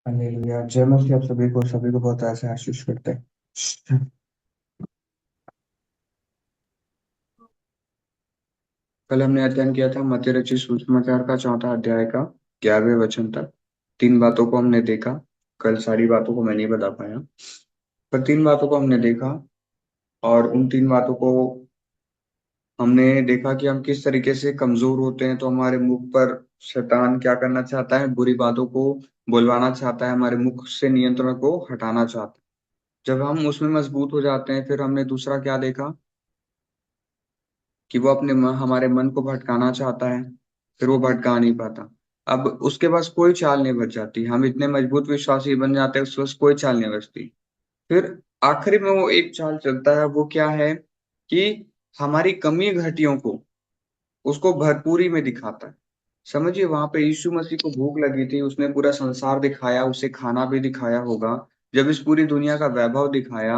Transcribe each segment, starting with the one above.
Hallelujah. जय मसीह। आप सभी को बहुत ऐसे आशीष करते हैं। कल हमने अध्ययन किया था मत्ती रचित सुसमाचार का 4 अध्याय का 11वें वचन तक। 3 बातों को हमने देखा। कल सारी बातों को मैं नहीं बता पाया, पर 3 बातों को हमने देखा। और उन 3 बातों को हमने देखा कि हम किस तरीके से कमजोर होते हैं। तो हमारे मुख पर शैतान क्या करना चाहता है? बुरी बातों को बुलवाना चाहता है, हमारे मुख से नियंत्रण को हटाना चाहता है। जब हम उसमें मजबूत हो जाते हैं, फिर हमने दूसरा क्या देखा कि वो हमारे मन को भटकाना चाहता है, फिर वो भटका नहीं पाता। अब उसके पास कोई चाल नहीं बच जाती। हम इतने मजबूत विश्वासी बन जाते हैं, उसके पास कोई चाल नहीं बचती। फिर आखिरी में वो एक चाल चलता है। वो क्या है कि हमारी कमी घटियों को उसको भरपूरी में दिखाता है। समझिए, वहां पे यीशु मसीह को भूख लगी थी, उसने पूरा संसार दिखाया, उसे खाना भी दिखाया होगा। जब इस पूरी दुनिया का वैभव दिखाया,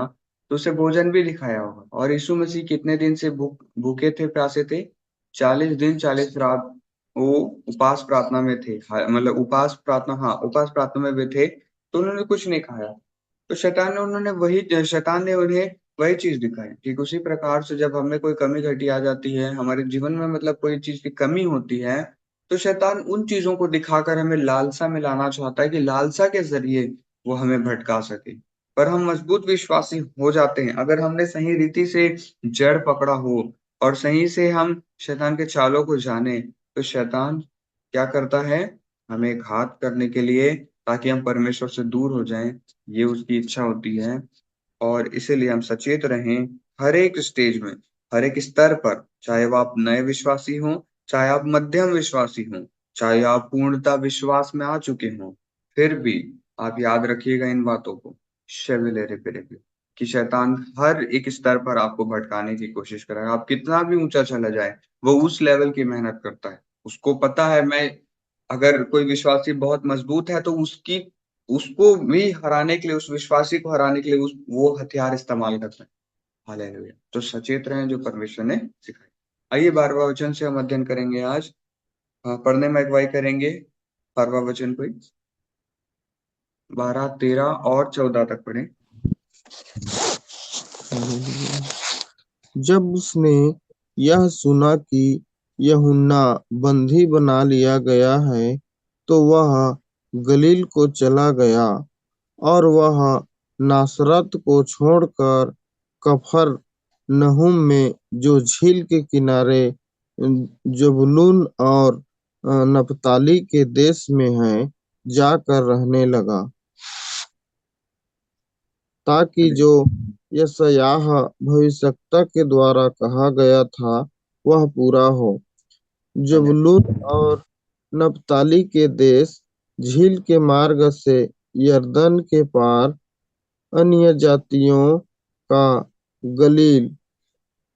तो उसे भोजन भी दिखाया होगा। और यीशु मसीह कितने दिन से भूखे थे, प्यासे थे? 40 दिन 40 रात वो उपास प्रार्थना में थे। मतलब उपास प्रार्थना, हाँ, उपास प्रार्थना में वे थे, तो उन्होंने कुछ नहीं खाया। तो शैतान ने उन्हें वही चीज दिखाई। ठीक उसी प्रकार से जब हमें कोई कमी घटी आ जाती है हमारे जीवन में, मतलब कोई चीज की कमी होती है, तो शैतान उन चीजों को दिखाकर हमें लालसा में लाना चाहता है कि लालसा के जरिए वो हमें भटका सके। पर हम मजबूत विश्वासी हो जाते हैं अगर हमने सही रीति से जड़ पकड़ा हो और सही से हम शैतान के चालों को जाने। तो शैतान क्या करता है? हमें घात करने के लिए, ताकि हम परमेश्वर से दूर हो जाएं, ये उसकी इच्छा होती है। और इसीलिए हम सचेत रहें हर एक स्टेज में, हर एक स्तर पर। चाहे वो आप नए विश्वासी हों, चाहे आप मध्यम विश्वासी हों, चाहे आप पूर्णता विश्वास में आ चुके हों, फिर भी आप याद रखिएगा इन बातों को। शबेले रे पेरे पे, कि शैतान हर एक स्तर पर आपको भटकाने की कोशिश करेगा। आप कितना भी ऊंचा चला जाए, वो उस लेवल की मेहनत करता है। उसको पता है, मैं अगर कोई विश्वासी बहुत मजबूत है तो उसको भी हराने के लिए, उस विश्वासी को हराने के लिए वो हथियार इस्तेमाल करता है। हालेलुया। तो सचेत रहें जो परमेश्वर ने सिखाया। आइए 12वां वचन से हम अध्ययन करेंगे आज। पढ़ने में अगुवाई करेंगे 12वां वचन को ही। 12, 13 और 14 तक पढ़े। जब उसने यह सुना कि यूहन्ना बंदी बना लिया गया है, तो वह गलील को चला गया और वह नासरत को छोड़कर कफरनहूम में, जो झील के किनारे जबूलून और नप्ताली के देश में है, जाकर रहने लगा, ताकि जो यशायाह भविष्यद्वक्ता के द्वारा कहा गया था वह पूरा हो। हालेलुया। जबूलून और नप्ताली के देश, झील के मार्ग से यरदन के पार, अन्य जातियों का गलील।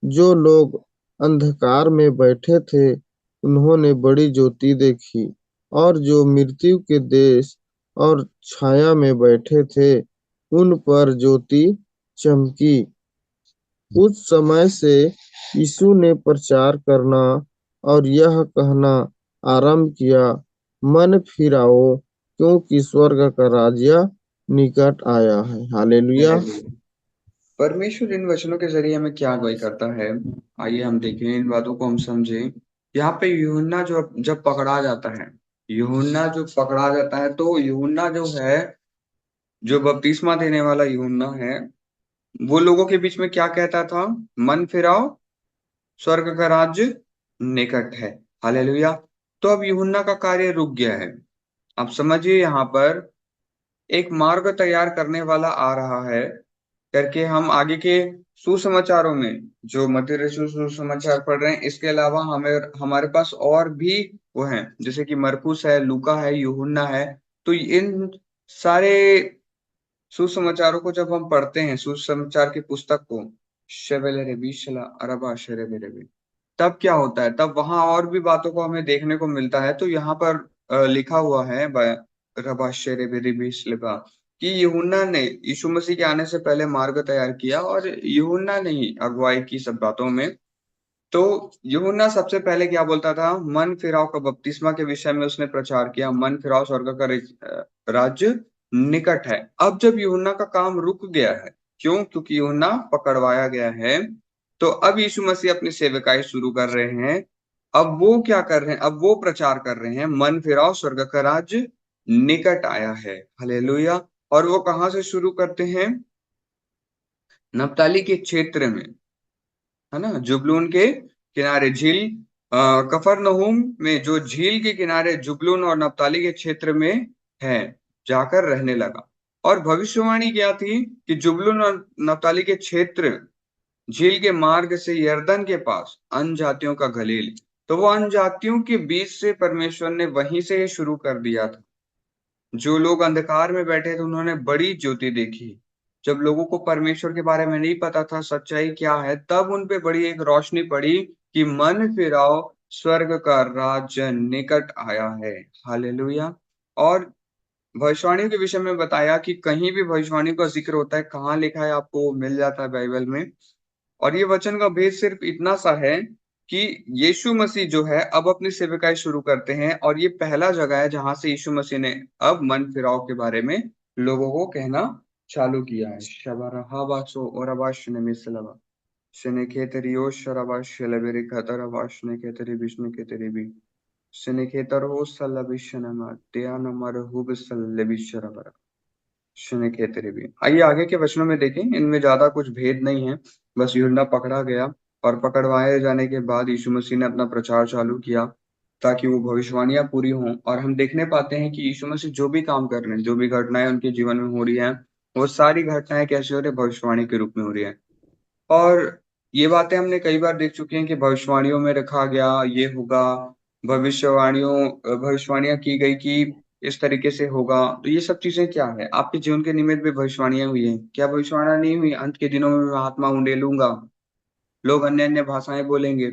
जो लोग अंधकार में बैठे थे उन्होंने बड़ी ज्योति देखी, और जो मृत्यु के देश और छाया में बैठे थे उन पर ज्योति चमकी। उस समय से यीशु ने प्रचार करना और यह कहना आरंभ किया, मन फिराओ, क्योंकि स्वर्ग का राज्य निकट आया है। हालेलुया। हालेलुया। परमेश्वर इन वचनों के जरिए हमें क्या अगुवाई करता है? आइए हम देखें, इन बातों को हम समझें। यहाँ पे यूहन्ना जो जब पकड़ा जाता है, यूहन्ना जो पकड़ा जाता है, तो यूहन्ना जो है, जो बपतिस्मा देने वाला यूहन्ना है, वो लोगों के बीच में क्या कहता था? मन फिराओ, स्वर्ग का राज्य निकट है। हालेलुया। तो अब यूहन्ना का कार्य रुक गया है। आप समझिए, यहाँ पर एक मार्ग तैयार करने वाला आ रहा है करके हम आगे के सुसमाचारों में, जो मत्ती रचित सुसमाचार पढ़ रहे हैं, इसके अलावा हमें हमारे पास और भी वो हैं, जैसे कि मरकुस है, लूका है, यूहन्ना है। तो इन सारे सुसमाचारों को जब हम पढ़ते हैं, सुसमाचार की पुस्तक को, शेबेलेरे बीशला अरबा शेरेबेरेबे, तब क्या होता है? तब वहां और भी बातों को हमें देखने को मिलता है। तो यहाँ पर लिखा हुआ है रबा शेरेबेरे बीशलबा, कि यूहन्ना ने यीशु मसीह के आने से पहले मार्ग तैयार किया, और यूहन्ना ने ही अगुवाई की सब बातों में। तो यूहन्ना सबसे पहले क्या बोलता था? मन फिराव का बपतिस्मा के विषय में उसने प्रचार किया। मन फिराव, स्वर्ग का राज्य निकट है। अब जब यूहन्ना का काम रुक गया है, क्यों? क्योंकि यूहन्ना पकड़वाया गया है, तो अब यीशु मसीह अपनी सेवकाई शुरू कर रहे हैं। अब वो क्या कर रहे हैं? अब वो प्रचार कर रहे हैं, मन फिराओ, स्वर्ग का राज्य निकट आया है। हालेलुया। और वो कहाँ से शुरू करते हैं? नप्ताली के क्षेत्र में, है ना, जुबलून के किनारे झील, कफरनहूम में जो झील के किनारे जुबलून और नप्ताली के क्षेत्र में है, जाकर रहने लगा। और भविष्यवाणी क्या थी कि जुबलून और नप्ताली के क्षेत्र, झील के मार्ग से यरदन के पास, अन्य जातियों का गलील। तो वो अन्य जातियों के बीच से परमेश्वर ने वहीं से ही शुरू कर दिया था। जो लोग अंधकार में बैठे थे, उन्होंने बड़ी ज्योति देखी। जब लोगों को परमेश्वर के बारे में नहीं पता था, सच्चाई क्या है, तब उन पे बड़ी एक रोशनी पड़ी कि मन फिराओ, स्वर्ग का राज्य निकट आया है। हालेलुया। और भविष्यवाणी के विषय में बताया कि कहीं भी भविष्यवाणी का जिक्र होता है, कहाँ लिखा है, आपको मिल जाता है बाइबल में। और ये वचन का भेद सिर्फ इतना सा है कि यीशु मसीह जो है अब अपनी सेवकाई शुरू करते हैं, और ये पहला जगह है जहां से यीशु मसीह ने अब मन फिराव के बारे में लोगों को कहना चालू किया है। शबरहाबासो ओराबाश ने मिसलवा शने खेतरी ओ शराबाश शलबेरे खतराबाश ने खेतरी विष्णु खेतरी भी शने खेतर हो सलबिशनमा त्यानमर हुब सलबिशरबरा शून्य के तेरे भी। आइए आगे के वचनों में देखें, इनमें ज्यादा कुछ भेद नहीं है। बस यूहन्ना पकड़ा गया, और पकड़वाए जाने के बाद यीशु मसीह ने अपना प्रचार चालू किया ताकि वो भविष्यवाणियां पूरी हों। और हम देखने पाते हैं कि यीशु मसीह जो भी काम कर रहे हैं, जो भी घटनाएं उनके जीवन में हो रही हैं, वो सारी घटनाएं कैसे हो रही है? भविष्यवाणी के रूप में हो रही है। और ये बातें हमने कई बार देख चुके हैं कि भविष्यवाणियों में रखा गया ये होगा, भविष्यवाणियां की गई कि इस तरीके से होगा। तो ये सब चीजें क्या है? आपके जीवन के निमित्त भी भविष्यवाणियां हुई हैं क्या? भविष्यवाणियां नहीं हुई? अंत के दिनों में मैं आत्मा उंडेलूंगा, लोग अन्य अन्य भाषाएं बोलेंगे।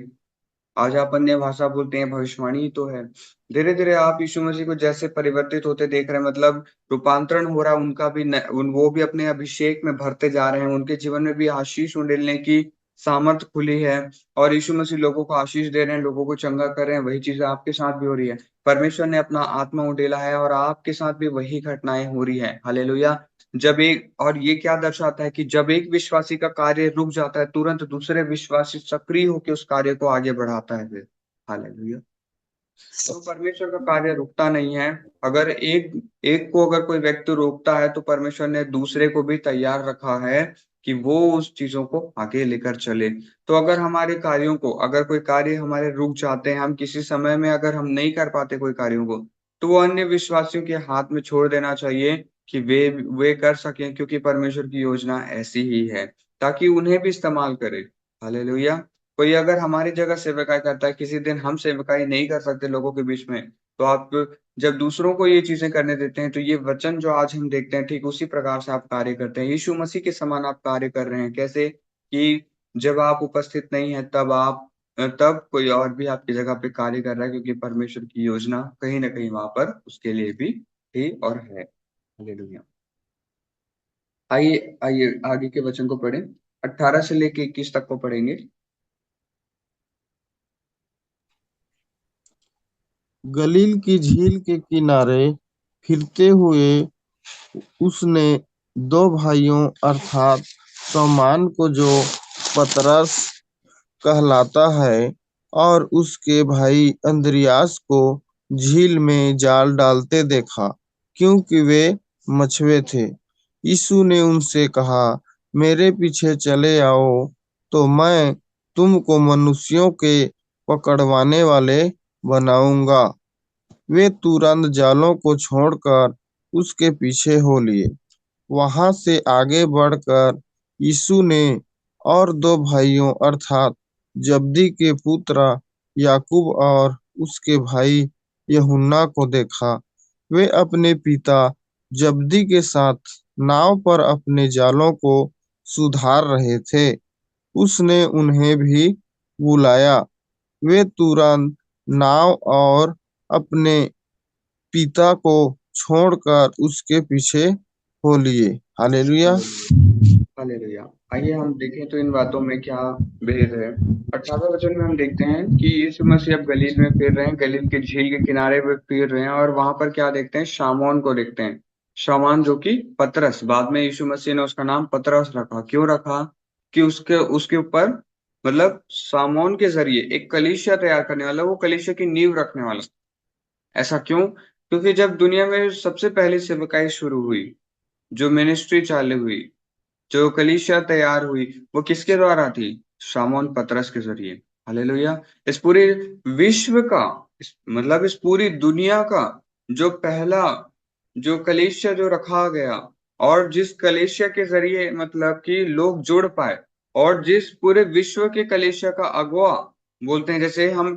आज आप अन्य भाषा बोलते हैं, भविष्यवाणी ही तो है। धीरे धीरे आप यीशु मसीह को जैसे परिवर्तित होते देख रहे हैं, मतलब रूपांतरण हो रहा है उनका भी वो भी अपने अभिषेक में भरते जा रहे हैं, उनके जीवन में भी आशीष उंडेलने की सामर्थ खुली है। और यीशु मसीह लोगों को आशीष दे रहे हैं, लोगों को चंगा कर रहे हैं। वही चीजें आपके साथ भी हो रही है। परमेश्वर ने अपना आत्मा उंडेला है, और आपके साथ भी वही घटनाएं हो रही है। हालेलुया। जब एक, और ये क्या दर्शाता है कि जब एक विश्वासी का कार्य रुक जाता है, तुरंत दूसरे विश्वासी सक्रिय होकर उस कार्य को आगे बढ़ाता है फिर। हालेलुया। तो परमेश्वर का कार्य रुकता नहीं है। अगर एक एक को अगर कोई व्यक्ति रोकता है, तो परमेश्वर ने दूसरे को भी तैयार रखा है कि वो उस चीजों को आगे लेकर चले। तो अगर हमारे कार्यों को, अगर कोई कार्य हमारे रुक जाते हैं, हम किसी समय में अगर हम नहीं कर पाते कोई कार्यों को, तो वो अन्य विश्वासियों के हाथ में छोड़ देना चाहिए कि वे कर सकें, क्योंकि परमेश्वर की योजना ऐसी ही है, ताकि उन्हें भी इस्तेमाल करे। हालेलुया। कोई अगर हमारी जगह सेवकाई करता है, किसी दिन हम सेवकाई नहीं कर सकते लोगों के बीच में, तो आप जब दूसरों को ये चीजें करने देते हैं, तो ये वचन जो आज हम देखते हैं, ठीक उसी प्रकार से आप कार्य करते हैं। यीशु मसीह के समान आप कार्य कर रहे हैं। कैसे? कि जब आप उपस्थित नहीं है, तब कोई और भी आपकी जगह पे कार्य कर रहा है, क्योंकि परमेश्वर की योजना कहीं ना कहीं वहां पर उसके लिए भी थी और है। हालेलुया। आइए आइए आगे के वचन को पढ़ें। 18 से लेके 21 तक को पढ़ेंगे। गलील की झील के किनारे फिरते हुए उसने दो भाइयों अर्थात शमौन को, जो पतरस कहलाता है, और उसके भाई अंद्रियास को झील में जाल डालते देखा, क्योंकि वे मछुए थे। यीशु ने उनसे कहा, मेरे पीछे चले आओ, तो मैं तुमको मनुष्यों के पकड़वाने वाले बनाऊंगा। वे तुरंत जालों को छोड़कर उसके पीछे हो लिए। वहां से आगे बढ़कर यीशु ने और दो भाइयों अर्थात जब्दी के पुत्र याकूब और उसके भाई यूहन्ना को देखा। वे अपने पिता जब्दी के साथ नाव पर अपने जालों को सुधार रहे थे। उसने उन्हें भी बुलाया। वे तुरंत नाव और अपने पिता को छोड़कर उसके पीछे हो लिए। हालेलुया। हालेलुया। आइए हम देखें तो इन बातों में क्या भेद है। 18वें वचन में हम देखते हैं कि यीशु मसीह अब गलील में फिर रहे हैं, गलील के झील के किनारे पे फिर रहे हैं, और वहां पर क्या देखते हैं? शामौन को देखते हैं। शामान जो कि पतरस, बाद में यीशु मसीह ने उसका नाम पतरस रखा। क्यों रखा? कि उसके उसके ऊपर मतलब सामोन के जरिए एक कलीसिया तैयार करने वाला, वो कलीसिया की नींव रखने वाला। ऐसा क्यों? क्योंकि जब दुनिया में सबसे पहली सेवकाई शुरू हुई, जो मिनिस्ट्री चालू हुई, जो कलीसिया तैयार हुई, वो किसके द्वारा थी? शामौन पतरस के जरिए। हालेलुया। इस पूरे विश्व का, मतलब इस पूरी दुनिया का जो पहला जो कलीसिया जो रखा गया, और जिस कलीसिया के जरिए मतलब कि लोग जुड़ पाए, और जिस पूरे विश्व के कलीसिया का अगुवा बोलते हैं, जैसे हम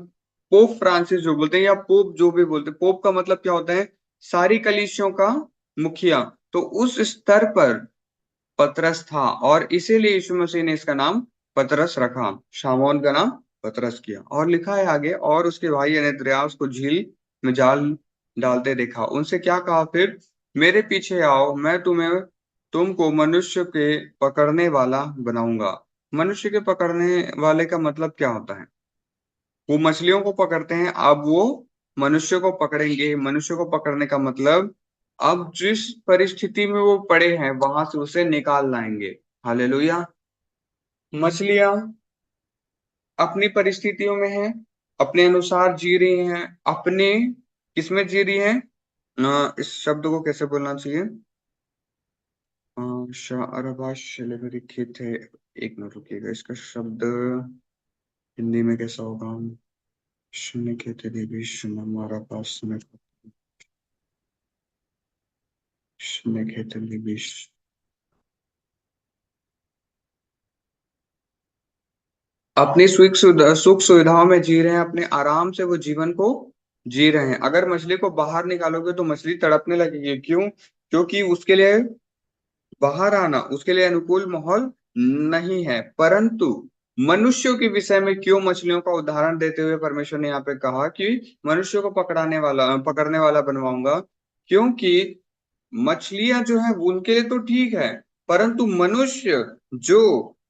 पोप फ्रांसिस जो बोलते हैं, या पोप जो भी बोलते हैं, पोप का मतलब क्या होता है? सारी कलीसियों का मुखिया। तो उस स्तर पर पतरस था, और इसीलिए यीशु मसीह ने इसका नाम पतरस रखा, शामौन का नाम पतरस किया। और लिखा है आगे, और उसके भाई अन्द्रियास को झील में जाल डालते देखा, उनसे क्या कहा फिर? मेरे पीछे आओ, मैं तुमको मनुष्य के पकड़ने वाला बनाऊंगा। मनुष्य के पकड़ने वाले का मतलब क्या होता है? वो मछलियों को पकड़ते हैं, अब वो मनुष्य को पकड़ेंगे। मनुष्य को पकड़ने का मतलब, अब जिस परिस्थिति में वो पड़े हैं वहां से उसे निकाल लाएंगे। हालेलुया। मछलियां अपनी परिस्थितियों में हैं, अपने अनुसार जी रही हैं, अपने किसमें जी रही हैं? इस शब्द को कैसे बोलना चाहिए? शारबाशलिखित है। एक मिनट रुकिएगा, इसका शब्द हिंदी में कैसा होगा? शून्य खेत देवी शून्य हमारा पास में, शून्य खेत देवी। अपनी सुख सुविधाओं में जी रहे हैं, अपने आराम से वो जीवन को जी रहे हैं। अगर मछली को बाहर निकालोगे तो मछली तड़पने लगेगी। क्यों? क्योंकि उसके लिए बाहर आना उसके लिए अनुकूल माहौल नहीं है। परंतु मनुष्यों के विषय में क्यों मछलियों का उदाहरण देते हुए परमेश्वर ने यहाँ पे कहा कि मनुष्य को पकड़ने वाला बनवाऊंगा? क्योंकि मछलियां जो है वो उनके लिए तो ठीक है, परंतु मनुष्य जो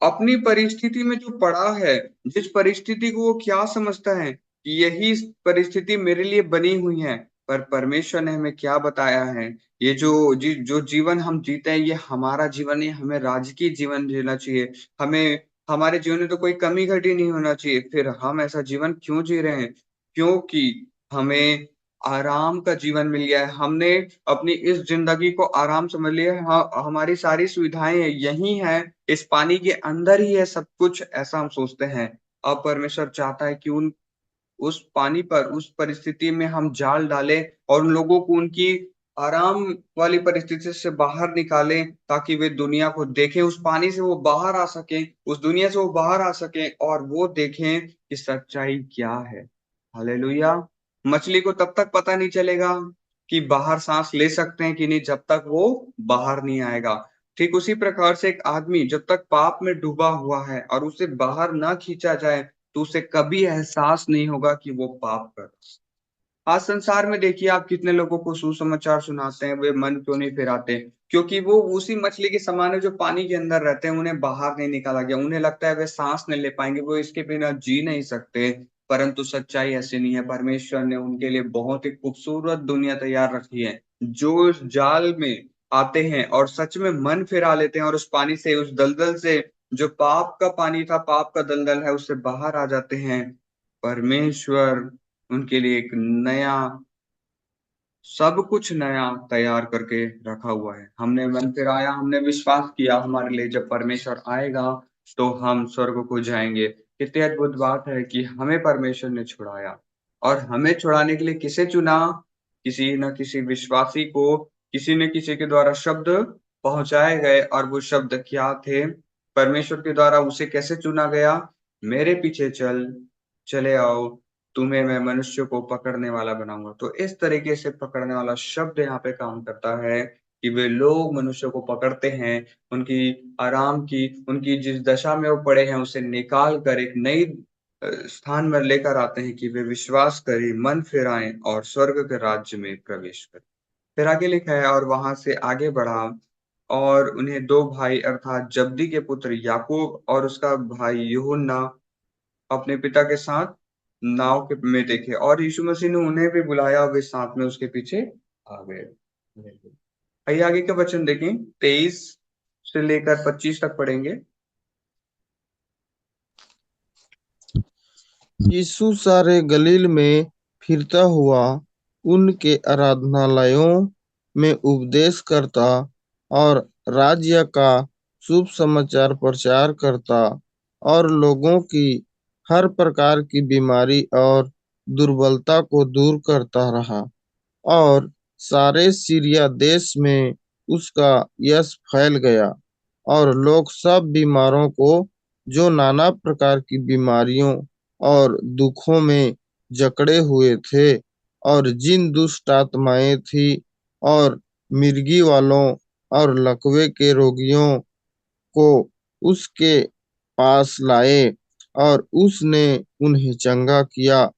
अपनी परिस्थिति में जो पड़ा है, जिस परिस्थिति को वो क्या समझता है कि यही परिस्थिति मेरे लिए बनी हुई है, पर परमेश्वर ने हमें क्या बताया है? ये जो जीवन हम जीते हैं, ये हमारा जीवन है, हमें राजकीय जीवन जीना चाहिए। हमें हमारे जीवन में तो कोई कमी घटी नहीं होना चाहिए। फिर हम ऐसा जीवन क्यों जी रहे हैं? क्योंकि हमें आराम का जीवन मिल गया है। हमने अपनी इस जिंदगी को आराम समझ लिया है। हाँ, हमारी सारी सुविधाएं यही हैं, इस पानी के अंदर ही है सब कुछ, ऐसा हम सोचते हैं। अब परमेश्वर चाहता है कि उन उस पानी पर, उस परिस्थिति में हम जाल डालें, और उन लोगों को उनकी आराम वाली परिस्थिति से बाहर निकालें, ताकि वे दुनिया को देखें, उस पानी से वो बाहर आ सके, उस दुनिया से वो बाहर आ सके, और वो देखें कि सच्चाई क्या है। हालेलुया। मछली को तब तक पता नहीं चलेगा कि बाहर सांस ले सकते हैं कि नहीं, जब तक वो बाहर नहीं आएगा। ठीक उसी प्रकार से एक आदमी जब तक पाप में डूबा हुआ है और उसे बाहर ना खींचा जाए, तो उसे कभी एहसास नहीं होगा कि वो पाप कर। आज संसार में देखिए, आप कितने लोगों को सुसमाचार सुनाते हैं, वे मन क्यों नहीं फिराते? क्योंकि वो उसी मछली के समान है जो पानी के अंदर रहते हैं, उन्हें बाहर नहीं निकाला गया। उन्हें लगता है वे सांस नहीं ले पाएंगे, वो इसके बिना जी नहीं सकते। परंतु सच्चाई ऐसी नहीं है। परमेश्वर ने उनके लिए बहुत ही खूबसूरत दुनिया तैयार रखी है। जो इस जाल में आते हैं और सच में मन फिरा लेते हैं, और उस पानी से, उस दलदल से, जो पाप का पानी था, पाप का दलदल है, उससे बाहर आ जाते हैं। परमेश्वर उनके लिए एक नया, सब कुछ नया तैयार करके रखा हुआ है। हमने मन फिराया, हमने विश्वास किया, हमारे लिए जब परमेश्वर आएगा तो हम स्वर्ग को जाएंगे। कितनी अद्भुत बात है कि हमें परमेश्वर ने छुड़ाया। और हमें छुड़ाने के लिए किसे चुना? किसी न किसी विश्वासी को, किसी न किसी के द्वारा शब्द पहुंचाए गए। और वो शब्द क्या थे? परमेश्वर के द्वारा उसे कैसे चुना गया? मेरे पीछे चले आओ, तुम्हें मैं मनुष्य को पकड़ने वाला बनाऊंगा। तो इस तरीके से पकड़ने वाला शब्द यहाँ पे काम करता है कि वे लोग मनुष्य को पकड़ते हैं, उनकी आराम की, उनकी जिस दशा में वो पड़े हैं उसे निकाल कर एक नई स्थान में लेकर आते हैं कि वे विश्वास करें, मन फिराएं और स्वर्ग के राज्य में प्रवेश करें। फिर आगे लिखा है, और वहां से आगे बढ़ा, और उन्हें दो भाई अर्थात जब्दी के पुत्र याकूब और उसका भाई यूहन्ना अपने पिता के साथ नाव के में देखे, और यीशु मसीह ने उन्हें भी बुलाया, वे साथ में उसके पीछे आ गए। आइए आगे के वचन देखें, 23 से लेकर 25 तक पढ़ेंगे। यीशु सारे गलील में फिरता हुआ उनके आराधनालयों में उपदेश करता और राज्य का शुभ समाचार प्रचार करता और लोगों की हर प्रकार की बीमारी और दुर्बलता को दूर करता रहा। और सारे सीरिया देश में उसका यश फैल गया और लोग सब बीमारों को, जो नाना प्रकार की बीमारियों और दुखों में जकड़े हुए थे और जिन दुष्ट आत्माएं थी और मिर्गी वालों और लकवे के रोगियों को उसके पास लाए और उसने उन्हें चंगा किया।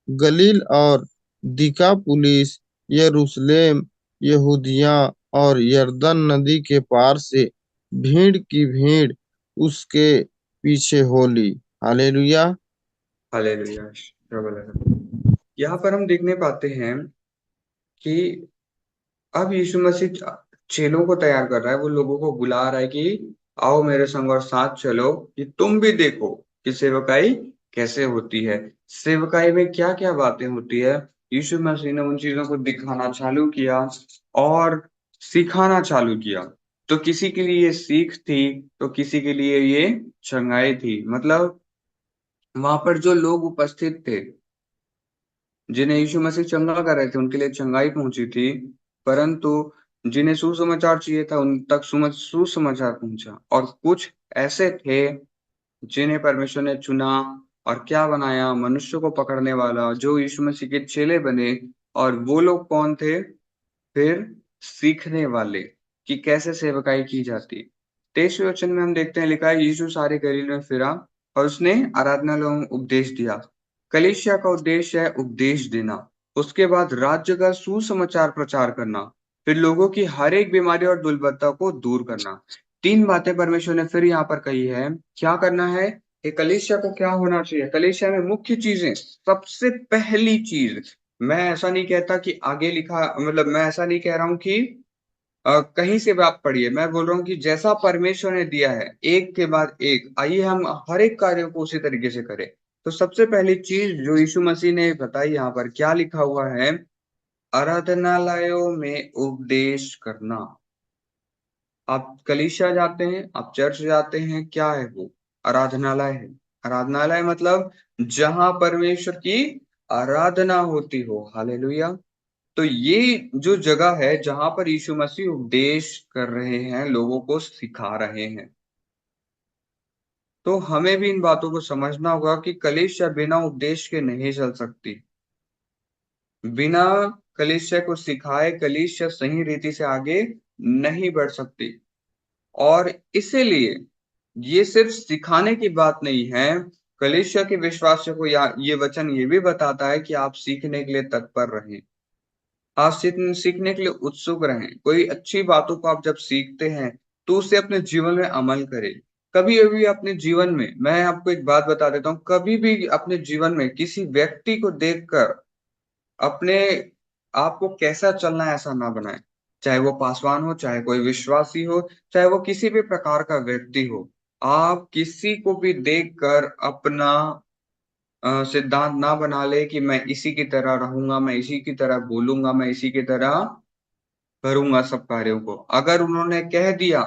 गलील और दिकापुलिस, यरूशलेम, यहूदिया और यरदन नदी के पार से भीड़ की भीड़ उसके पीछे हो ली। हालेलुया। हालेलुया, प्रभु है। यहाँ पर हम देखने पाते हैं कि अब यीशु मसीह चेलों को तैयार कर रहा है, वो लोगों को बुला रहा है कि आओ मेरे संग और साथ चलो, कि तुम भी देखो कि सेवकाई कैसे होती है। सेवकाई में क्या क्या बातें होती है, यीशु मसीह ने उन चीजों को दिखाना चालू किया और सिखाना चालू किया। तो किसी के लिए ये सीख थी, तो किसी के लिए ये चंगाई थी। मतलब वहां पर जो लोग उपस्थित थे, जिन्हें यीशु मसीह चंगा कर रहे थे, उनके लिए चंगाई पहुंची थी। परंतु जिन्हें सुसमाचार चाहिए था, उन तक सुसमाचार पहुंचा। और कुछ ऐसे थे जिन्हें परमेश्वर ने चुना और क्या बनाया, मनुष्य को पकड़ने वाला, जो यीशु मसीह के चेले बने। और वो लोग कौन थे? फिर सीखने वाले, कि कैसे सेवकाई की जाती। 23वें वचन में हम देखते हैं, लिखा है, यीशु सारे गलील में फिरा और उसने आराधनालयों में उपदेश दिया। कलीसिया का उद्देश्य है उपदेश देना, उसके बाद राज्य का सुसमाचार प्रचार करना, फिर लोगों की हर एक बीमारी और दुर्बलता को दूर करना। तीन बातें परमेश्वर ने फिर यहाँ पर कही है, क्या करना है। एक कलीसिया को क्या होना चाहिए, कलीसिया में मुख्य चीजें, सबसे पहली चीज, मैं ऐसा नहीं कहता कि आगे लिखा, मतलब मैं ऐसा नहीं कह रहा हूं कि कहीं से भी आप पढ़िए, मैं बोल रहा हूँ कि जैसा परमेश्वर ने दिया है एक के बाद एक, आइए हम हर एक कार्य को उसी तरीके से करें। तो सबसे पहली चीज जो यीशु मसीह ने बताई, यहाँ पर क्या लिखा हुआ है, आराधनालयों में उपदेश करना। आप कलीसिया जाते हैं, आप चर्च जाते हैं, क्या है वो? आराधनालय है। आराधनालय मतलब जहां परमेश्वर की आराधना होती हो। हालेलुया। तो ये जो जगह है जहां पर यीशु मसीह उपदेश कर रहे हैं, लोगों को सिखा रहे हैं, तो हमें भी इन बातों को समझना होगा कि कलीसिया बिना उपदेश के नहीं चल सकती। बिना कलीसिया को सिखाए कलीसिया सही रीति से आगे नहीं बढ़ सकती। और इसीलिए ये सिर्फ सिखाने की बात नहीं है, कलीसिया के विश्वासियों को ये वचन ये भी बताता है कि आप सीखने के लिए तत्पर रहें। आप सीखने के लिए उत्सुक रहें। कोई अच्छी बातों को आप जब सीखते हैं, तो उसे अपने जीवन में अमल करें। कभी कभी अपने जीवन में, मैं आपको एक बात बता देता हूँ, कभी भी अपने जीवन में किसी व्यक्ति को देखकर अपने आप को कैसा चलना है ऐसा ना बनाए। चाहे वो पासवान हो, चाहे कोई विश्वासी हो, चाहे वो किसी भी प्रकार का व्यक्ति हो, आप किसी को भी देखकर अपना सिद्धांत ना बना ले कि मैं इसी की तरह रहूंगा, मैं इसी की तरह बोलूंगा, मैं इसी की तरह करूंगा सब कार्यों को। अगर उन्होंने कह दिया,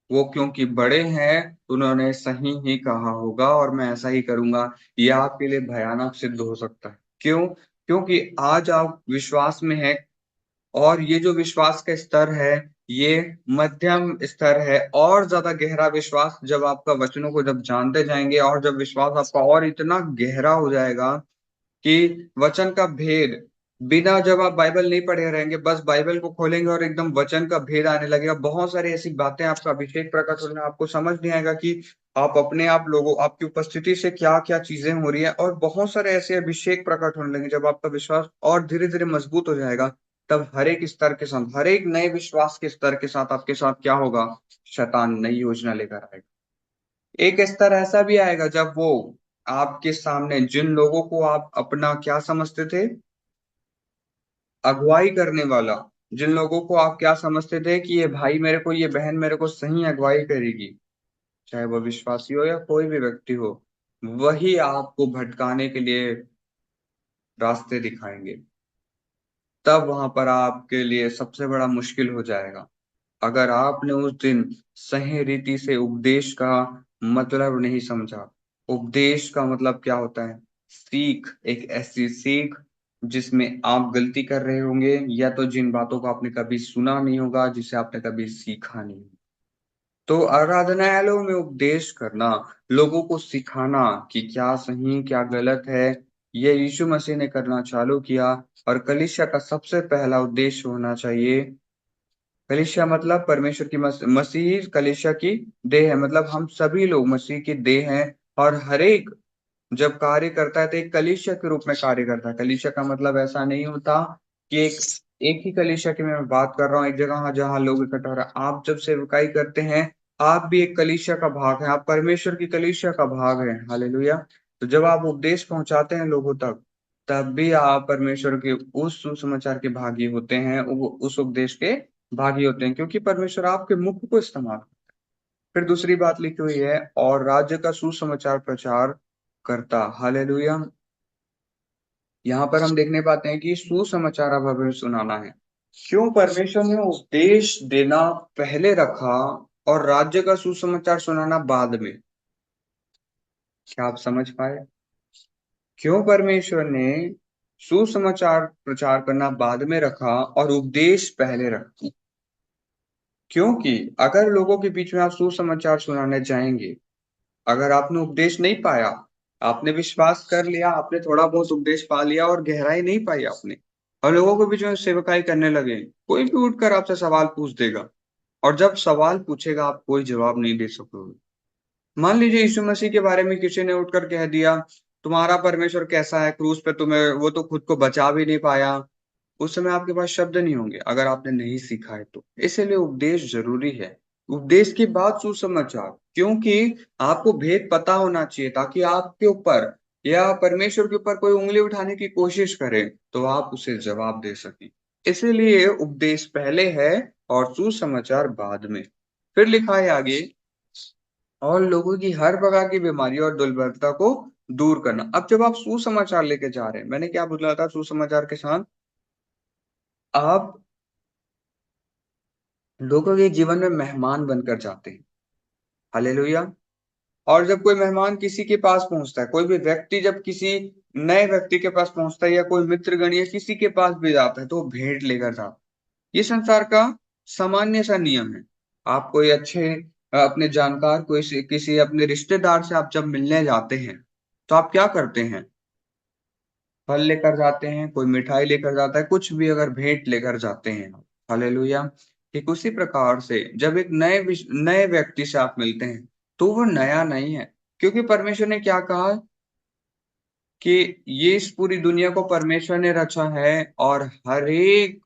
वो क्योंकि बड़े हैं, उन्होंने सही ही कहा होगा और मैं ऐसा ही करूंगा, ये आपके लिए भयानक सिद्ध हो सकता है। क्यों? क्योंकि आज आप विश्वास में हैं, और ये जो विश्वास का स्तर है, ये मध्यम स्तर है। और ज्यादा गहरा विश्वास जब आपका वचनों को जब जानते जाएंगे, और जब विश्वास आपका और इतना गहरा हो जाएगा कि वचन का भेद, बिना जब आप बाइबल नहीं पढ़े रहेंगे, बस बाइबल को खोलेंगे और एकदम वचन का भेद आने लगेगा। बहुत सारी ऐसी बातें, आपका अभिषेक प्रकट होने, आपको समझ नहीं आएगा कि आप अपने आप लोगों, आपकी उपस्थिति से क्या क्या चीजें हो रही है। और बहुत सारे ऐसे अभिषेक प्रकट होने लगेंगे, जब आपका विश्वास और धीरे धीरे मजबूत हो जाएगा, तब हर एक स्तर के साथ, हर एक नए विश्वास के स्तर के साथ आपके साथ क्या होगा, शैतान नई योजना लेकर आएगा। एक स्तर ऐसा भी आएगा जब वो आपके सामने, जिन लोगों को आप अपना क्या समझते थे, अगुवाई करने वाला, जिन लोगों को आप क्या समझते थे कि ये भाई मेरे को, ये बहन मेरे को सही अगुवाई करेगी, चाहे वो विश्वासी हो या कोई भी व्यक्ति हो, वही आपको भटकाने के लिए रास्ते दिखाएंगे। तब वहां पर आपके लिए सबसे बड़ा मुश्किल हो जाएगा। अगर आपने उस दिन सही रीति से उपदेश का मतलब नहीं समझा। उपदेश का मतलब क्या होता है? सीख, एक ऐसी सीख जिसमें आप गलती कर रहे होंगे, या तो जिन बातों को आपने कभी सुना नहीं होगा, जिसे आपने कभी सीखा नहीं। तो आराधनालयों में उपदेश करना, लोगों को सिखाना कि क्या सही क्या गलत है, ये यीशु मसीह ने करना चालू किया। और कलीसिया का सबसे पहला उद्देश्य होना चाहिए, कलीसिया मतलब परमेश्वर की मसीह कलीसिया की देह है, मतलब हम सभी लोग मसीह की देह हैं। और हर एक जब कार्य करता है तो एक कलीसिया के रूप में कार्य करता है। कलीसिया का मतलब ऐसा नहीं होता कि एक ही कलीसिया की मैं बात कर रहा हूँ, एक जगह जहाँ लोग इकट्ठा हो रहे हैं। आप जब सेवकाई करते हैं, आप भी एक कलीसिया का भाग हैं, आप परमेश्वर की कलीसिया का भाग हैं। हालेलुया। तो जब आप उपदेश पहुंचाते हैं लोगों तक, तब भी आप परमेश्वर के उस सुसमाचार के भागी होते हैं, उस उपदेश के भागी होते हैं, क्योंकि परमेश्वर आपके मुख को इस्तेमाल। फिर दूसरी बात लिखी हुई है, और राज्य का सुसमाचार प्रचार करता। हालेलुया। यहाँ पर हम देखने पाते हैं कि सुसमाचार अब हमें सुनाना है। क्यों परमेश्वर ने उपदेश देना पहले रखा और राज्य का सुसमाचार सुनाना बाद में? क्या आप समझ पाए? क्यों परमेश्वर ने सुसमाचार प्रचार करना बाद में रखा और उपदेश पहले रखा? क्योंकि अगर लोगों के बीच में आप सुसमाचार सुनाने जाएंगे, अगर आपने उपदेश नहीं पाया, आपने विश्वास कर लिया, आपने थोड़ा बहुत उपदेश पा लिया और गहराई नहीं पाई आपने, और लोगों के बीच में सेवकाई करने लगे, कोई भी उठकर आपसे सवाल पूछ देगा, और जब सवाल पूछेगा आप कोई जवाब नहीं दे सकोगे। मान लीजिए यीशु मसीह के बारे में किसी ने उठकर कह दिया, तुम्हारा परमेश्वर कैसा है, क्रूस पे तुम्हें वो तो खुद को बचा भी नहीं पाया। उस समय आपके पास शब्द नहीं होंगे, अगर आपने नहीं सीखा है तो। इसीलिए उपदेश जरूरी है। उपदेश के बाद सुसमाचार, क्योंकि आपको भेद पता होना चाहिए, ताकि आपके ऊपर या परमेश्वर के ऊपर कोई उंगली उठाने की कोशिश करे तो आप उसे जवाब दे सकें। इसीलिए उपदेश पहले है और सुसमाचार बाद में। फिर लिखा है आगे, और लोगों की हर प्रकार की बीमारी और दुर्बलता को दूर करना। अब जब आप सुसमाचार लेके जा रहे हैं, मैंने क्या बोला था सुसमाचार के साथ, आप लोगों के जीवन में मेहमान बनकर जाते हैं। हालेलुया। और जब कोई मेहमान किसी के पास पहुंचता है, कोई भी व्यक्ति जब किसी नए व्यक्ति के पास पहुंचता है, या कोई मित्रगण या किसी के पास भी जाता है, तो वो भेंट लेकर जाता है। ये संसार का सामान्य सा नियम है। आप कोई अच्छे अपने जानकार कोई किसी अपने रिश्तेदार से आप जब मिलने जाते हैं, तो आप क्या करते हैं? फल लेकर जाते हैं, कोई मिठाई लेकर जाता है, कुछ भी अगर भेंट लेकर जाते हैं। हालेलुया। ठीक उसी प्रकार से जब एक नए व्यक्ति से आप मिलते हैं, तो वो नया नहीं है, क्योंकि परमेश्वर ने क्या कहा कि ये इस पूरी दुनिया को परमेश्वर ने रचा है, और हर एक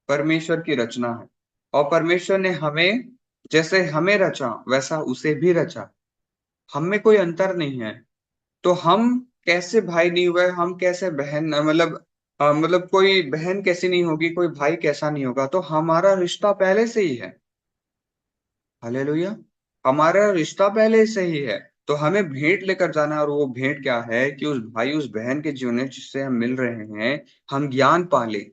परमेश्वर की रचना है। और परमेश्वर ने हमें, जैसे हमें रचा वैसा उसे भी रचा। हम में कोई अंतर नहीं है। तो हम कैसे भाई नहीं हुए, हम कैसे बहन, मतलब कोई बहन कैसी नहीं होगी, कोई भाई कैसा नहीं होगा, तो हमारा रिश्ता पहले से ही है। हालेलुया। हमारा रिश्ता पहले से ही है। तो हमें भेंट लेकर जाना है, और वो भेंट क्या है कि उस भाई उस बहन के जीवन में जिससे हम मिल रहे हैं, हम ज्ञान पाले,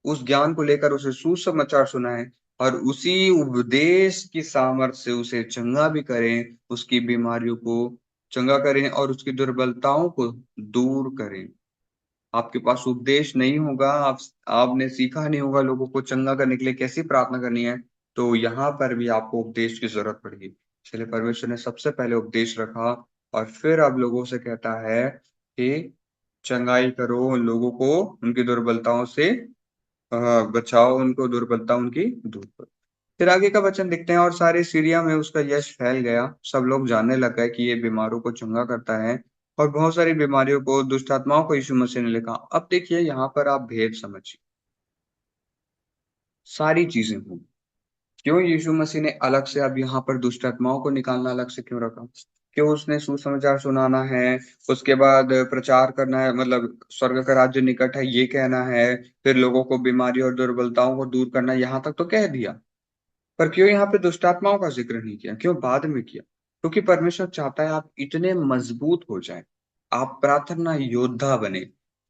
उस ज्ञान को लेकर उसे सुसमाचार सुनाएं, और उसी उपदेश की सामर्थ्य से उसे चंगा भी करें, उसकी बीमारियों को चंगा करें और उसकी दुर्बलताओं को दूर करें। आपके पास उपदेश नहीं होगा, आपने सीखा नहीं होगा लोगों को चंगा करने के लिए कैसी प्रार्थना करनी है, तो यहाँ पर भी आपको उपदेश की जरूरत पड़ेगी। इसलिए परमेश्वर ने सबसे पहले उपदेश रखा, और फिर अब लोगों से कहता है कि चंगाई करो उन लोगों को, उनकी दुर्बलताओं से बचाओ, उनको दुर्बलता उनकी दूर करो। फिर आगे का वचन देखते हैं, और सारे सीरिया में उसका यश फैल गया, सब लोग जानने लग गए कि ये बीमारों को चंगा करता है, और बहुत सारी बीमारियों को, दुष्ट आत्माओं को यीशु मसीह ने लिखा। अब देखिए यहाँ पर आप भेद समझिए। सारी चीजें होंगी, क्यों यीशु मसीह ने अलग से अब यहाँ पर दुष्ट आत्माओं को निकालना अलग से क्यों रखा? क्यों उसने सुसमाचार सुनाना है, उसके बाद प्रचार करना है, मतलब स्वर्ग का राज्य निकट है ये कहना है, फिर लोगों को बीमारी और दुर्बलताओं को दूर करना, यहाँ तक तो कह दिया। पर क्यों यहाँ पे दुष्ट आत्माओं का जिक्र नहीं किया, क्यों बाद में किया? क्योंकि परमेश्वर चाहता है आप इतने मजबूत हो जाएं, आप प्रार्थना योद्धा बने,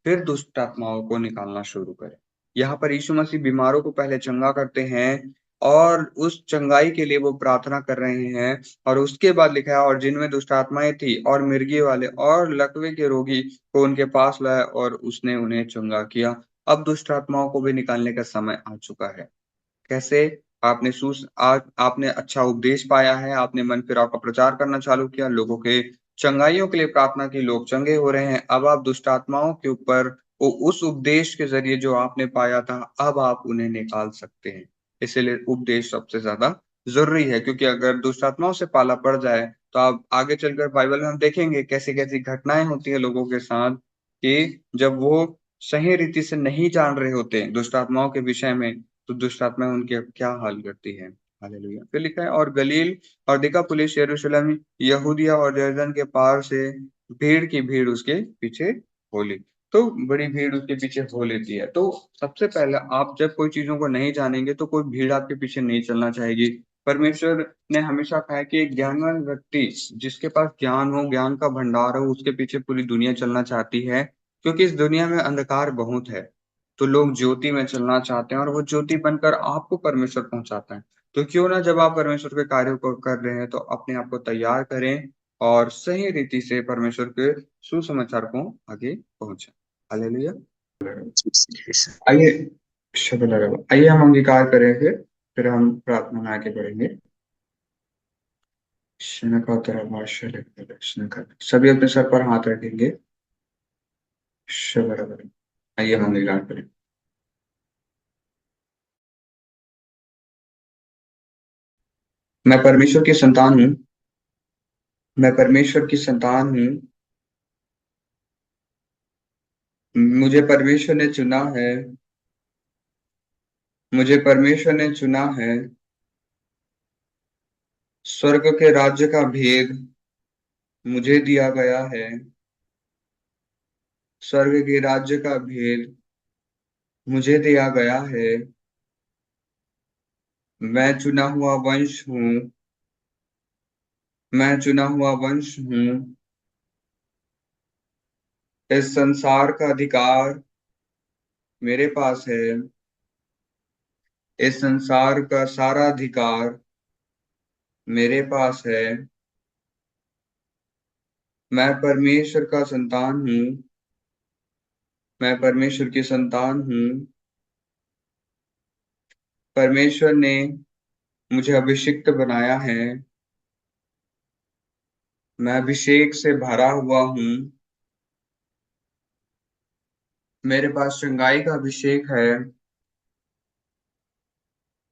फिर दुष्ट आत्माओं को निकालना शुरू करें। यहाँ पर यीशु मसीह बीमारों को पहले चंगा करते हैं और उस चंगाई के लिए वो प्रार्थना कर रहे हैं, और उसके बाद लिखा है और जिनमें दुष्ट आत्माएं थी और मिर्गी वाले और लकवे के रोगी को उनके पास लाया और उसने उन्हें चंगा किया। अब दुष्ट आत्माओं को भी निकालने का समय आ चुका है। कैसे? आपने अच्छा उपदेश पाया है, आपने मन फिराव का प्रचार करना चालू किया, लोगों के चंगाइयों के लिए प्रार्थना की, लोग चंगे हो रहे हैं। अब आप दुष्ट आत्माओं के ऊपर वो उस उपदेश के जरिए जो आपने पाया था, अब आप उन्हें निकाल सकते हैं। इसीलिए उपदेश सबसे ज्यादा जरूरी है, क्योंकि अगर दुष्ट आत्माओं से पाला पड़ जाए तो आप आगे चलकर बाइबल में हम देखेंगे कैसी कैसी घटनाएं होती है लोगों के साथ, कि जब वो सही रीति से नहीं जान रहे होते दुष्ट आत्माओं के विषय में, तो दुष्ट आत्माएं उनके क्या हाल करती है। हालेलुया। फिर लिखा है और गलील और दिकापुलिस, यरूशलेम, यहूदिया और यरदन के पार से भीड़ की भीड़ उसके पीछे हो ली। तो बड़ी भीड़ उसके पीछे हो लेती है। तो सबसे पहले आप जब कोई चीजों को नहीं जानेंगे तो कोई भीड़ आपके पीछे नहीं चलना चाहेगी। परमेश्वर ने हमेशा कहा है कि एक ज्ञानवान व्यक्ति जिसके पास ज्ञान हो, ज्ञान का भंडार हो, उसके पीछे पूरी दुनिया चलना चाहती है, क्योंकि इस दुनिया में अंधकार बहुत है। तो लोग ज्योति में चलना चाहते हैं और वो ज्योति बनकर आपको परमेश्वर पहुंचाता है। तो क्यों ना जब आप परमेश्वर के कार्यों को कर रहे हैं तो अपने आप को तैयार करें और सही रीति से परमेश्वर के सुसमाचार को आगे पहुंचाएं। हालेलुया। आइए, शुभ लगा। आइए हम अंगीकार करें, फिर हम प्रार्थना में आगे बढ़ेंगे। सभी अपने सर पर हाथ रखेंगे। शुभ लगा। आइए हम अंगीकार करें। मैं परमेश्वर की संतान हूँ। मैं परमेश्वर की संतान हूँ। मुझे परमेश्वर ने चुना है। मुझे परमेश्वर ने चुना है। स्वर्ग के राज्य का भेद मुझे दिया गया है। स्वर्ग के राज्य का भेद मुझे दिया गया है। मैं चुना हुआ वंश हूँ। मैं चुना हुआ वंश हूँ। इस संसार का अधिकार मेरे पास है। इस संसार का सारा अधिकार मेरे पास है। मैं परमेश्वर का संतान हूँ। मैं परमेश्वर की संतान हूँ। परमेश्वर ने मुझे अभिषिक्त बनाया है। मैं अभिषेक से भरा हुआ हूँ। मेरे पास चंगाई का अभिषेक है।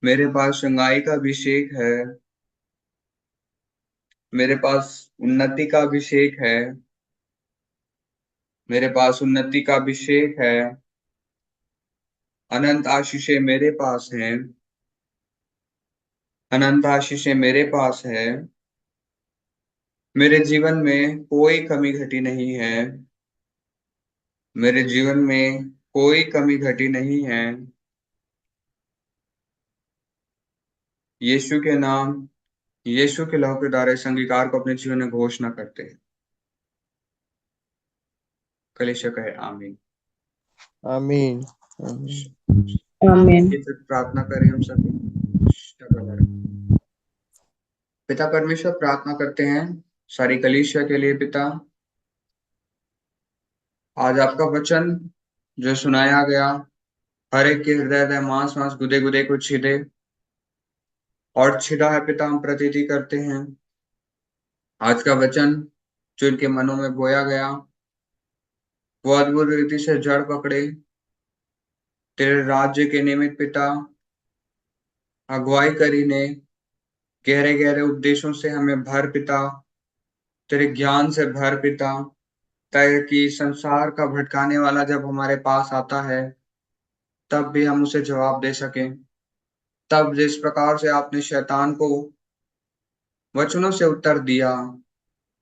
मेरे पास चंगाई का अभिषेक है। मेरे पास उन्नति का अभिषेक है। मेरे पास उन्नति का अभिषेक है। अनंत आशीषें मेरे पास हैं। अनंत आशीषें मेरे पास है। मेरे जीवन में कोई कमी घटी नहीं है। मेरे जीवन में कोई कमी घटी नहीं है। यीशु के नाम, यीशु के लहू के द्वारा इस अंगीकार को अपने जीवन में घोषणा करते हैं। कलीसिया कहे आमीन। आमीन। आमीन। आमीन। फिर प्रार्थना करें हम सभी। पिता परमेश्वर, प्रार्थना करते हैं सारी कलीसिया के लिए। पिता, आज आपका वचन जो सुनाया गया, हर एक के हृदय मांस मांस गुदे गुदे को छिदे और छिदा है पिता, हम प्रतीति करते हैं आज का वचन जो इनके मनों में बोया गया वो अद्भुत रीति से जड़ पकड़े, तेरे राज्य के निमित्त पिता अगुवाई करीने गहरे गहरे उपदेशों से हमें भर पिता, तेरे ज्ञान से भर पिता, ताकि संसार का भटकाने वाला जब हमारे पास आता है तब भी हम उसे जवाब दे सकें। तब जिस प्रकार से आपने शैतान को वचनों से उत्तर दिया,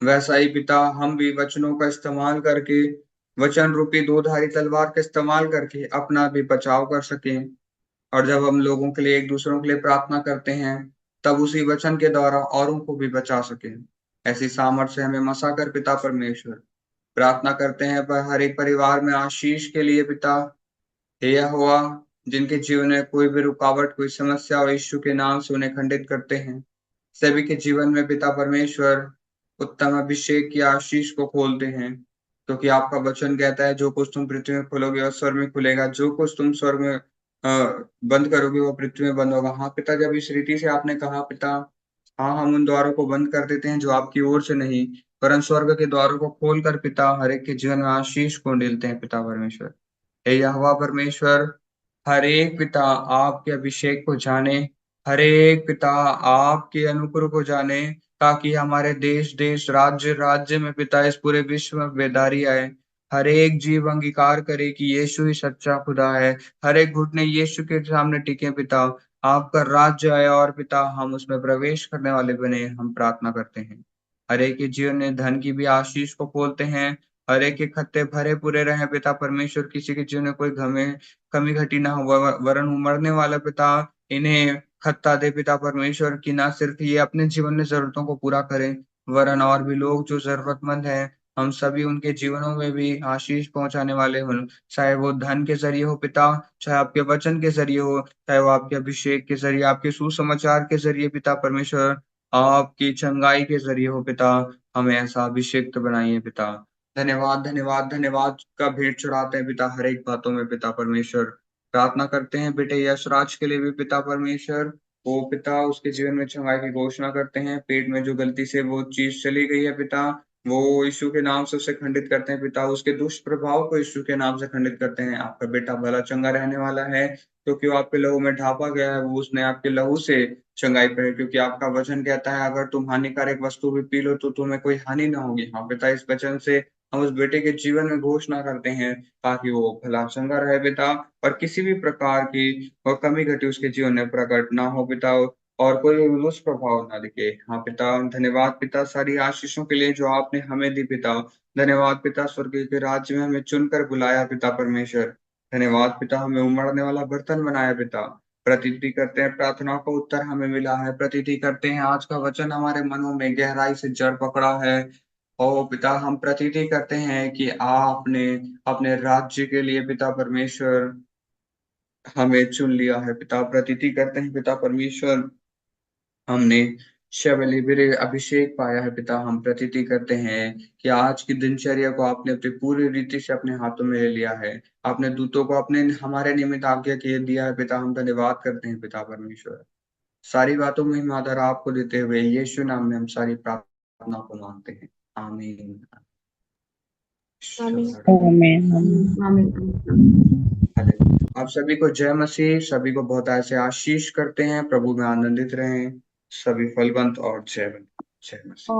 वैसा ही पिता हम भी वचनों का इस्तेमाल करके, वचन रूपी दो-धारी तलवार का इस्तेमाल करके अपना भी बचाव कर सकें। और जब हम लोगों के लिए, एक दूसरों के लिए प्रार्थना करते हैं, तब उसी वचन के द्वारा औरों को भी बचा सकें। ऐसी सामर्थ्य हमें मसा कर पिता परमेश्वर। प्रार्थना करते हैं पर हर एक परिवार में आशीष के लिए पिता। हे यहोवा, जिनके जीवन में कोई भी रुकावट, कोई समस्या हो, यीशु के नाम से उन्हें खंडित करते हैं। सभी के जीवन में पिता परमेश्वर उत्तम अभिषेक की आशीष को खोलते हैं, क्योंकि आपका वचन कहता है, जो कुछ तुम पृथ्वी में खोलोगे वो स्वर्ग में खुलेगा, जो कुछ तुम स्वर्ग में बंद करोगे वो पृथ्वी में बंद होगा। हाँ पिता, जब इस रीति से आपने कहा पिता, हाँ, हम उन द्वारों को बंद कर देते हैं जो आपकी ओर से नहीं, परंतु स्वर्ग के द्वारों को खोलकर पिता हर एक के जीवन में आशीष को डालते हैं पिता परमेश्वर। हे यहोवा परमेश्वर, हर एक पिता आपके अभिषेक को जाने, हर एक पिता आपके अनुग्रह को जाने, ताकि हमारे देश, राज्य में पिता, इस पूरे विश्व में बेदारी आए। हर एक जीव अंगीकार करे कि यीशु ही सच्चा खुदा है। हर एक घुटने यीशु के सामने टिके पिता। आपका राज्य आए और पिता हम उसमें प्रवेश करने वाले बने, हम प्रार्थना करते हैं। हर एक के जीवन में धन की भी आशीष को खोलते हैं। हर एक के खत्ते भरे पूरे रहे पिता परमेश्वर। किसी के जीवन में कोई कमी घटी ना हो, वरन मरने वाला पिता इन्हें खत्ता दे पिता परमेश्वर, कि ना सिर्फ ये अपने जीवन में जरूरतों को पूरा करें, वरन और भी लोग जो जरूरतमंद हैं, हम सभी उनके जीवनों में भी आशीष पहुंचाने वाले हों। चाहे वो धन के जरिए हो पिता, चाहे आपके वचन के जरिए हो, चाहे वो आपके अभिषेक के जरिए, आपके सुसमाचार के जरिए पिता परमेश्वर, आपकी चंगाई के जरिए हो पिता। हमें ऐसा अभिषेक बनाइए पिता। धन्यवाद, धन्यवाद, धन्यवाद का भेंट चढ़ाते हैं पिता हर एक बातों में पिता परमेश्वर। प्रार्थना करते हैं बेटे यशराज के लिए भी पिता परमेश्वर। वो पिता उसके जीवन में चंगाई की घोषणा करते हैं। पेट में जो गलती से वो चीज चली गई है पिता, वो यीशु के नाम से उसे खंडित करते हैं पिता। उसके दुष्प्रभाव को यीशु के नाम से खंडित करते हैं। आपका बेटा भला चंगा रहने वाला है, क्योंकि वो आपके लहू में ढापा गया है। वो उसने आपके लहू से चंगाई पाई, क्योंकि आपका वचन कहता है, अगर तुम हानिकारक वस्तु भी पी लो तो तुम्हें कोई हानि ना होगी। हाँ पिता, इस वचन से हम उस बेटे के जीवन में घोषणा करते हैं, ताकि वो भला चंगा रहे पिता, और किसी भी प्रकार की और कमी घटी उसके जीवन में प्रकट ना हो पिता, और कोई भी दुष्प्रभाव ना दिखे। हाँ पिता, धन्यवाद पिता सारी आशीषों के लिए जो आपने हमें दी पिता। धन्यवाद पिता, स्वर्ग के राज्य में हमें चुनकर बुलाया पिता परमेश्वर। धन्यवाद पिता, हमें उमड़ने वाला बर्तन बनाया पिता। प्रतीति करते हैं प्रार्थनाओं का उत्तर हमें मिला है। प्रतीति करते हैं आज का वचन हमारे मनों में गहराई से जड़ पकड़ा है। ओ पिता, हम प्रतीति करते हैं कि आपने अपने राज्य के लिए पिता परमेश्वर हमें चुन लिया है पिता। प्रतीति करते हैं पिता परमेश्वर, हमने शबलीवीर अभिषेक पाया है पिता। हम प्रतीति करते हैं कि आज की दिनचर्या को आपने अपनी पूरी रीति से अपने हाथों में ले लिया है। आपने दूतों को अपने हमारे निमित्त आज्ञा किए दिया है पिता। हम धन्यवाद करते हैं पिता परमेश्वर। सारी बातों में हम आदर आपको देते हुए यीशु नाम में हम सारी प्रार्थना को मांगते हैं। आमीन। आमीन। आमीन। हालेलुया। आप सभी को जय मसीह। सभी को बहुत ऐसे आशीष करते हैं। प्रभु में आनंदित रहें। सभी फलवंत और जय मसीह।